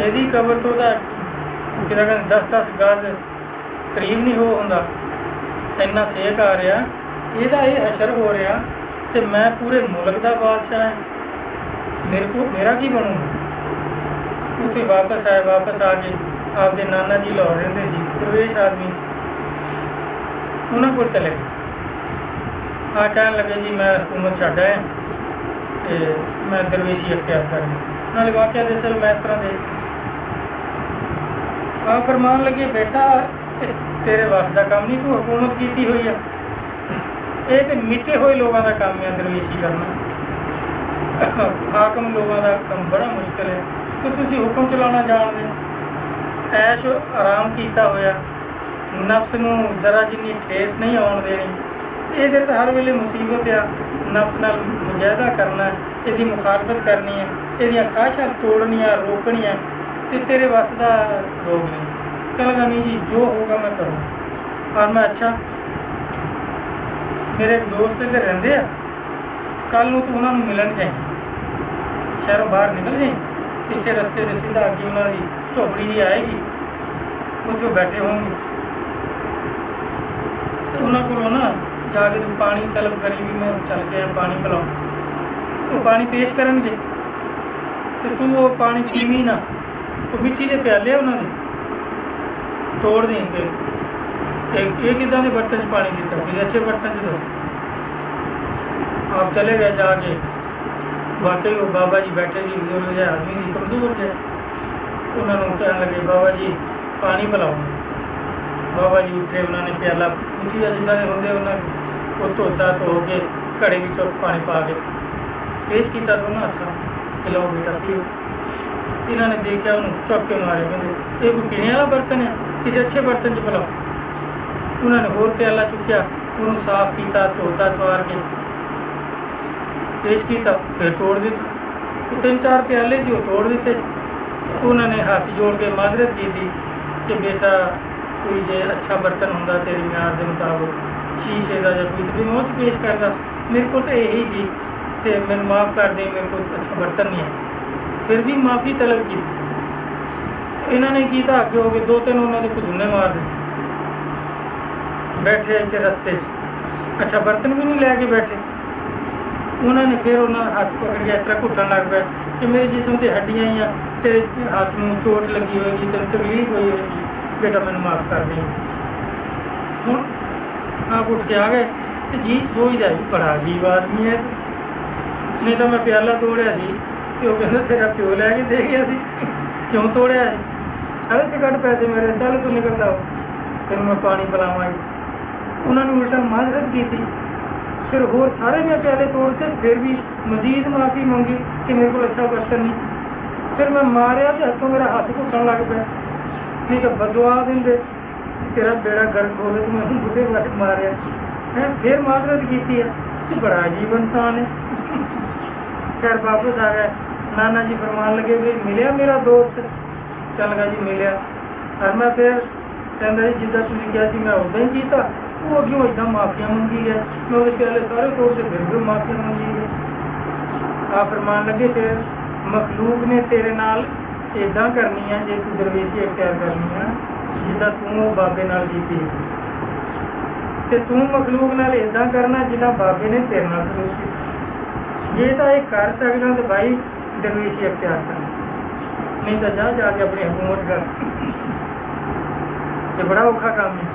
ਇਹਦੀ ਕਬਰ ਤੋਂ ਤਾਂ ਕਿਹਦਾ ਕਹਿੰਦਾ 10-10 ਗਜ਼ ਕਰੀਬ ਨਹੀਂ ਹੁੰਦਾ, ਇੰਨਾ ਸੇਕ ਆ ਰਿਹਾ। ਇਹਦਾ ਇਹ ਅਸਰ ਹੋ ਰਿਹਾ ਤੇ ਮੈਂ ਪੂਰੇ ਮੁਲਕ ਦਾ ਬਾਦਸ਼ਾਹ ਹਾਂ, ਮੇਰਾ ਕੀ ਬਣੂਗਾ। ਉੱਥੇ ਵਾਪਸ ਆ ਕੇ ਆਪਦੇ ਨਾਨਾ ਜੀ ਲਾਹੌਰ ਰਹਿੰਦੇ ਸੀ, ਦਰਵੇਸ਼ ਆਦਮੀ, ਉਹਨਾਂ ਕੋਲ ਚਲੇ ਗਏ। ਕਹਿਣ ਲੱਗੇ ਜੀ ਮੈਂ ਹਕੂਮਤ ਛੱਡ ਆਇਆ ਅਤੇ ਮੈਂ ਦਰਵੇਸ਼ੀ ਅਖਤਿਆਰ ਕਰਨੀ। ਨਾਲੇ ਵਾਕਿਆ ਦੇ ਚਲ ਮੈਂ ਇਸ ਤਰ੍ਹਾਂ ਦੇ ਫਰਮਾਨ ਲੱਗੇ, ਬੇਟਾ ਤੇਰੇ ਵੱਸ ਦਾ ਕੰਮ ਨਹੀਂ, ਤੂੰ ਹਕੂਮਤ ਕੀਤੀ ਹੋਈ ਆ, ਇਹ ਤਾਂ ਮਿੱਟੇ ਹੋਏ ਲੋਕਾਂ ਦਾ ਕੰਮ ਹੈ ਦਰਵੇਸ਼ੀ ਕਰਨਾ। ਹਾਕਮ ਲੋਕਾਂ ਦਾ ਕੰਮ ਬੜਾ ਮੁਸ਼ਕਿਲ ਹੈ ਕਿ ਤੁਸੀਂ ਹੁਕਮ ਚਲਾਉਣਾ ਜਾਣਦੇ, ਐਸ਼ ਆਰਾਮ ਕੀਤਾ ਹੋਇਆ, ਨਫਸ ਨੂੰ ਜ਼ਰਾ ਜਿੰਨੀ ਠੇਸ ਨਹੀਂ ਆਉਣ ਦੇਣੀ। ਇਹਦੇ ਤਾਂ ਹਰ ਵੇਲੇ ਮੁਸੀਬਤ ਆ, ਨਫਸ ਨਾਲ ਮੁਜਾਹਦਾ ਕਰਨਾ, ਇਹਦੀ ਮੁਖਾਲਫਤ ਕਰਨੀ ਹੈ, ਇਹਦੀਆਂ ਖਾਹਿਸ਼ਾਂ ਤੋੜਨੀਆਂ, ਰੋਕਣੀਆਂ, ਤੇ ਤੇਰੇ ਵੱਸ ਦਾ ਰੋਗ ਨਹੀਂ। ਕਹਿੰਦਾ ਨਹੀਂ ਜੀ, ਜੋ ਹੋਗਾ ਮੈਂ ਕਰੂੰ। ਔਰ ਮੈਂ ਅੱਛਾ, ਮੇਰੇ ਇੱਕ ਦੋਸਤ ਇੱਧਰ ਰਹਿੰਦੇ ਆ, ਕੱਲ੍ਹ ਨੂੰ ਤੂੰ ਉਹਨਾਂ ਨੂੰ ਮਿਲਣ ਜਾਈਂ, ਸ਼ਹਿਰੋਂ ਬਾਹਰ ਨਿਕਲ ਜਾਈਂ, ਪਿੱਛੇ ਰਸਤੇ ਦੇ ਸਿੱਧਾ ਅੱਗੇ ਉਹਨਾਂ ਦੀ ਝੋਪੜੀ ਜੀ ਆਏਗੀ, ਉੱਥੇ ਉਹ ਬੈਠੇ ਹੋਣਗੇ, ਤੇ ਉਹਨਾਂ ਕੋਲੋਂ ਨਾ ਜਾ ਕੇ ਤੂੰ ਪਾਣੀ ਤਲਬ ਕਰੀ ਵੀ ਮੈਂ ਚੱਲ ਕੇ ਪਾਣੀ ਪਿਲਾਉਂ। ਉਹ ਪਾਣੀ ਪੇਸ਼ ਕਰਨਗੇ ਤੇ ਤੂੰ ਉਹ ਪਾਣੀ ਪੀਵੀਂ ਨਾ, ਉਹ ਮਿੱਟੀ ਦੇ ਪਿਆਲੇ ਉਹਨਾਂ ਦੇ ਤੋੜ ਦੇਂਗੇ। ਇਹ ਕਿੱਦਾਂ ਦੇ ਬਰਤਨ 'ਚ ਪਾਣੀ ਦਿੱਤਾ, ਕਿਸੇ ਅੱਛੇ ਬਰਤਨ 'ਚ ਦੋ। ਆਪ ਚਲੇ ਗਏ ਜਾ ਕੇ, ਵਾਕਈ ਉਹ ਬਾਬਾ ਜੀ ਬੈਠੇ ਸੀ, ਬਜ਼ੁਰਗ ਜਿਹੇ ਆਦਮੀ ਸੀ, ਕਮਜ਼ੋਰ ਜਿਹੇ। ਉਹਨਾਂ ਨੂੰ ਕਹਿਣ ਲੱਗੇ, ਬਾਬਾ ਜੀ ਪਾਣੀ ਪਿਲਾਓ। ਬਾਬਾ ਜੀ ਉੱਠੇ, ਉਹਨਾਂ ਨੇ ਪਿਆਲਾ ਮਿੱਟੀ ਦਾ ਜਿੱਦਾਂ ਦੇ ਹੁੰਦੇ ਉਹਨਾਂ ਉਹ ਧੋਤਾ, ਧੋ ਕੇ ਘੜੇ ਵਿੱਚੋਂ ਪਾਣੀ ਪਾ ਕੇ ਪੇਸ਼ ਕੀਤਾ ਦੋਨਾਂ ਹੱਥਾਂ, ਕਿ ਲਓ ਬੇਟਾ ਪੀਓ। ਇਹਨਾਂ ਨੇ ਦੇਖਿਆ, ਉਹਨੂੰ ਚੁੱਕ ਕੇ ਮਾਰੇ, ਕਹਿੰਦੇ ਇਹ ਕੋਈ ਪੀਣੇ ਵਾਲਾ ਬਰਤਨ ਹੈ, ਕਿਸੇ ਅੱਛੇ ਬਰਤਨ 'ਚ ਪਿਲਾਓ। ਉਹਨਾਂ ਨੇ ਹੋਰ ਪਿਆਲਾ ਚੁੱਕਿਆ, ਉਹਨੂੰ ਸਾਫ਼ ਕੀਤਾ, ਧੋਤਾ, ਸਵਾਰ ਕੇ ਪੇਸ਼ ਕੀਤਾ, ਫਿਰ ਤੋੜ ਦਿੱਤਾ। 3-4 ਪਿਆਲੇ ਸੀ, ਉਹ ਤੋੜ ਦਿੱਤੇ। ਉਹਨਾਂ ਨੇ ਹੱਥ ਜੋੜ ਕੇ ਮਾਜ਼ਰਤ ਕੀਤੀ ਕਿ ਬੇਟਾ ਕੋਈ ਜੇ ਅੱਛਾ ਬਰਤਨ ਹੁੰਦਾ ਤੇਰੀ ਮਿਆਰ ਦੇ ਮੁਤਾਬਕ, ਸ਼ੀਸ਼ੇ ਦਾ ਜਾਂ ਕੋਈ ਵੀ ਮੈਂ ਉਹ 'ਚ ਪੇਸ਼ ਕਰਦਾ, ਮੇਰੇ ਕੋਲ ਤਾਂ ਇਹੀ ਸੀ ਅਤੇ ਮੈਨੂੰ ਮਾਫ਼ ਕਰ ਦੇ, ਮੇਰੇ ਕੋਲ ਅੱਛਾ ਬਰਤਨ ਨਹੀਂ ਹੈ। ਫਿਰ ਵੀ ਮਾਫ਼ੀ ਤਲਬ ਕੀਤੀ। ਇਹਨਾਂ ਨੇ ਕੀਤਾ, ਅੱਗੇ ਹੋ ਕੇ 2-3 ਉਹਨਾਂ ਦੇ ਖੁਦੂਨੇ ਮਾਰ ਦਿੱਤੇ। ਬੈਠੇ ਇੱਥੇ ਰਸਤੇ 'ਚ, ਅੱਛਾ ਬਰਤਨ ਵੀ ਨਹੀਂ ਲੈ ਕੇ ਬੈਠੇ। ਉਹਨਾਂ ਨੇ ਫਿਰ ਉਹਨਾਂ ਹੱਥ ਪਕੜ ਕੇ ਇਸ ਤਰ੍ਹਾਂ ਘੁੱਟਣ ਲੱਗ ਪਿਆ ਕਿ ਮੇਰੇ ਜਿਸਮ 'ਤੇ ਹੱਡੀਆਂ ਹੀ ਆ, ਤੇਰੇ ਹੱਥ ਨੂੰ ਚੋਟ ਲੱਗੀ ਹੋਏਗੀ, ਤੈਨੂੰ ਤਕਲੀਫ ਹੋਈ ਹੋਏਗੀ, ਬੇਟਾ ਮੈਨੂੰ ਮਾਫ਼ ਕਰ ਦੇ। ਹੁਣ ਆਪ ਉੱਠ ਕੇ ਆ ਗਏ ਤੇ ਜੀ ਸੋਚਦਾ ਵੀ ਬੜਾ ਅਜੀਬ ਆਦਮੀ ਹੈ, ਨਹੀਂ ਤਾਂ ਮੈਂ ਪਿਆਲਾ ਤੋੜਿਆ ਸੀ ਤੇ ਉਹ ਕਹਿੰਦਾ ਤੇਰਾ ਪਿਓ ਲੈ ਕੇ ਦੇ ਗਿਆ ਸੀ, ਕਿਉਂ ਤੋੜਿਆ ਸੀ? ਅਰੇ ਤੇ ਕੱਢ ਪੈਸੇ ਮੇਰੇ, ਚੱਲ ਤੂੰ ਨਿਕਲਦਾ ਹੋ, ਤੈਨੂੰ ਮੈਂ ਪਾਣੀ ਪਿਲਾਵਾਂਗੀ। ਉਹਨਾਂ ਨੂੰ ਉਲਟਾ ਮਾਜ਼ਰਤ ਕੀਤੀ, ਫਿਰ ਹੋਰ ਸਾਰੇ ਮੈਂ ਪਿਆਲੇ ਤੋੜਤੇ, ਫਿਰ ਵੀ ਮਜ਼ੀਦ ਮਾਫ਼ੀ ਮੰਗੀ ਕਿ ਮੇਰੇ ਕੋਲ ਅੱਛਾ ਬਰਤਨ ਨਹੀਂ। ਫਿਰ ਮੈਂ ਮਾਰਿਆ ਤੇ ਹੱਥੋਂ ਮੇਰਾ ਹੱਥ ਘੁੱਟਣ ਲੱਗ ਪਿਆ, ਨਹੀਂ ਤਾਂ ਬਦਦੁਆ ਦਿੰਦੇ ਤੇਰਾ ਬੇੜਾ ਗਰਕ ਹੋਵੇ, ਤੂੰ ਮੈਨੂੰ ਬੁੱਢੇ ਵੱਟ ਮਾਰਿਆ ਹੈ। ਫਿਰ ਮਾਜ਼ਰਤ ਕੀਤੀ ਹੈ, ਤੂੰ ਬੜਾ ਅਜੀਬ ਇਨਸਾਨ ਹੈ। ਖੈਰ ਵਾਪਸ ਆ ਗਏ। ਨਾਨਾ ਜੀ ਫਰਮਾਨ ਲੱਗੇ ਵੀ ਮਿਲਿਆ ਮੇਰਾ ਦੋਸਤ? ਚੱਲ ਗਿਆ ਜੀ, ਮਿਲਿਆ। ਔਰ ਮੈਂ ਫਿਰ ਕਹਿੰਦਾ ਜੀ ਜਿੱਦਾਂ ਤੁਸੀਂ ਕਿਹਾ ਸੀ ਮੈਂ ਉੱਦਾਂ ਹੀ ਕੀਤਾ। ਉਹ ਅੱਗੇ ਇੱਦਾਂ ਮਾਫੀਆਂ ਮੰਗੀ ਗਿਆ, ਮੈਂ ਉਹਦੇ ਪਿਆਲੇ ਸਾਰੇ ਤੋੜ ਕੇ ਫਿਰ ਵੀ ਮਾਫੀਆਂ ਮੰਗੀ ਗਏ। ਆ ਫਰਮਾਨ ਲੱਗੇ ਫਿਰ ਮਖਲੂਕ ਨੇ ਤੇਰੇ ਨਾਲ ਇੱਦਾਂ ਕਰਨੀ ਹੈ, ਜੇ ਤੂੰ ਦਰਵੇਸ਼ੀ ਅਖਤਿਆਰ ਕਰਨੀ ਹੈ ਜਿੱਦਾਂ ਤੂੰ ਉਹ ਬਾਬੇ ਨਾਲ ਕੀਤੀ, ਅਤੇ ਤੂੰ ਮਖਲੂਕ ਨਾਲ ਇੱਦਾਂ ਕਰਨਾ ਜਿੱਦਾਂ ਬਾਬੇ ਨੇ ਤੇਰੇ ਨਾਲ ਕੀਤੀ। ਜੇ ਤਾਂ ਇਹ ਕਰ ਸਕਦਾ ਤਾਂ ਭਾਈ ਦਰਵੇਸ਼ੀ ਅਖਤਿਆਰ ਕਰਨਾ, ਨਹੀਂ ਤਾਂ ਜਾ ਕੇ ਆਪਣੀ ਹਕੂਮਤ ਕਰ। ਇਹ ਬੜਾ ਔਖਾ ਕੰਮ ਹੈ।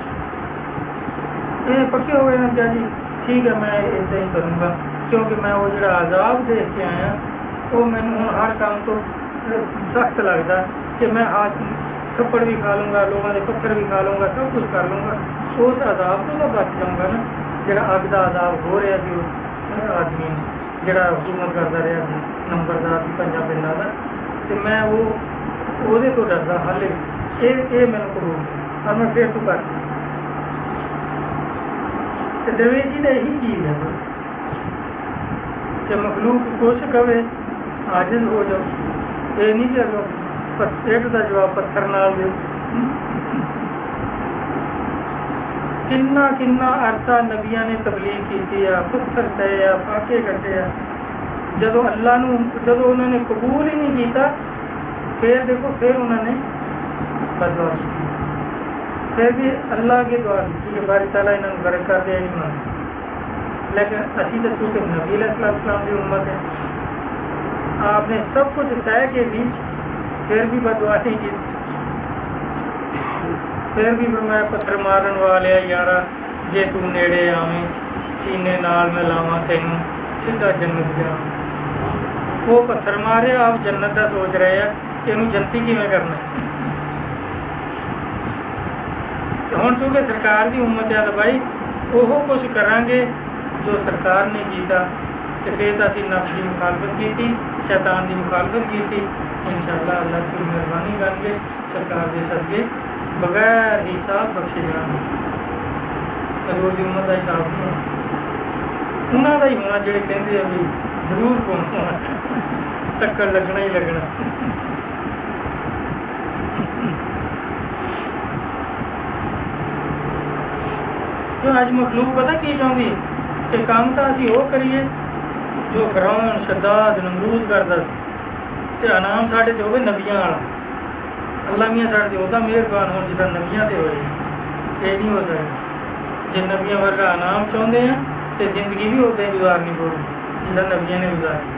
ਇਹ ਪੱਕੇ ਹੋ ਗਏ ਨਾ ਕਿਹਾ ਜੀ ਠੀਕ ਹੈ ਮੈਂ ਇੱਦਾਂ ਹੀ ਕਰੂੰਗਾ, ਕਿਉਂਕਿ ਮੈਂ ਉਹ ਜਿਹੜਾ ਆਜ਼ਾਬ ਦੇਖ ਕੇ ਆਇਆ ਉਹ ਮੈਨੂੰ ਹੁਣ ਹਰ ਕੰਮ ਤੋਂ ਸਖਤ ਲੱਗਦਾ ਕਿ ਮੈਂ ਅੱਜ ਥੱਪੜ ਵੀ ਖਾ ਲੂੰਗਾ, ਲੋਕਾਂ ਦੇ ਪੱਥਰ ਵੀ ਖਾ ਲੂੰਗਾ, ਸਭ ਕੁਛ ਕਰ ਲੂੰਗਾ, ਉਸ ਆਜ਼ਾਬ ਤੋਂ ਤਾਂ ਬਚ ਜਾਊਂਗਾ ਨਾ ਜਿਹੜਾ ਅੱਗ ਦਾ ਆਜ਼ਾਬ ਹੋ ਰਿਹਾ ਸੀ ਉਹ ਆਦਮੀ ਜਿਹੜਾ ਹਕੂਮਤ ਕਰਦਾ ਰਿਹਾ ਸੀ, ਨੰਬਰਦਾਰ ਸੀ 5 ਪਿੰਡਾਂ ਦਾ, ਅਤੇ ਮੈਂ ਉਹਦੇ ਤੋਂ ਡਰਦਾ ਹਾਲੇ। ਇਹ ਮੈਨੂੰ ਕਬੂਲ ਔਰ ਮੈਂ ਫਿਰ ਤੋਂ ਕਰ। ਅਤੇ ਦਰਵੇਸ਼ੀ ਦਾ ਇਹੀ ਚੀਜ਼ ਹੈ ਕਿ ਮਖਲੂਕ ਕੁਛ ਕਵੇ ਆਜਿਜ਼ ਹੋ ਜਾਓ, ਇਹ ਨਹੀਂ ਕਿ ਪੇਟ ਦਾ ਜਵਾਬ ਪੱਥਰ ਨਾਲ ਦਿਓ। ਕਿੰਨਾ ਅਰਸਾ ਨਬੀਆਂ ਨੇ ਤਬਲੀਗ ਕੀਤੀ ਆ, ਪੱਥਰ ਸਹੇ ਆ, ਫਾਕੇ ਕੱਢੇ ਆ, ਜਦੋਂ ਉਹਨਾਂ ਨੇ ਕਬੂਲ ਹੀ ਨਹੀਂ ਕੀਤਾ फिर देखो फिर उन्होंने बदलाव की, फिर भी अल्लाह के दुआ की कि बारी ताला इन्होंने बरकत कर दिया ईमान। लेकिन असी तो चूँकि नबी अलैहिस्सलाम की उम्मत है, आपने सब कुछ तय के भी फिर भी बददुआ नहीं की। फिर भी मैं पत्थर मारन वाले यारा जे तू नेड़े आवे सीने नाल मैं लावा तेनू सीधा जन्नत जा। वो पत्थर मारे आप जन्नत का सोच रहे हैं कि इनू जनती किवें करना। हुण चूँकि सरकार की उम्मत है तो भाई वो कुछ करांगे जो सरकार ने किया, तो फिर असीं नफ्स की मुखालफत की, शैतान की मुखालफत की, इंशाअल्लाह अल्लाह की मेहरबानी करके सरकार के सदके बगैर हिसाब बख्शे जाएंगे। रोज़ की उम्मत का हिसाब नहीं होना, उन्हों का ही होना जो कहते हैं भी जरूर होना, टक्कर लगना ही लगना। तो अज मखलूक पता की चाहती कि काम तो असीं वो करिए जो फिरौन शद्दाद नमरूद करता, तो इनाम साढ़े तो हो नबियां वाला, अल्लाह मियाँ साढ़े तो मेहरबान हो जिदा नबियां से होए। ये नहीं हो सकता। जो नबियां वर्गा इनाम चाहते हैं तो जिंदगी भी उदा ही गुजारनी पड़ेगी जिदा नबियां ने गुजारी।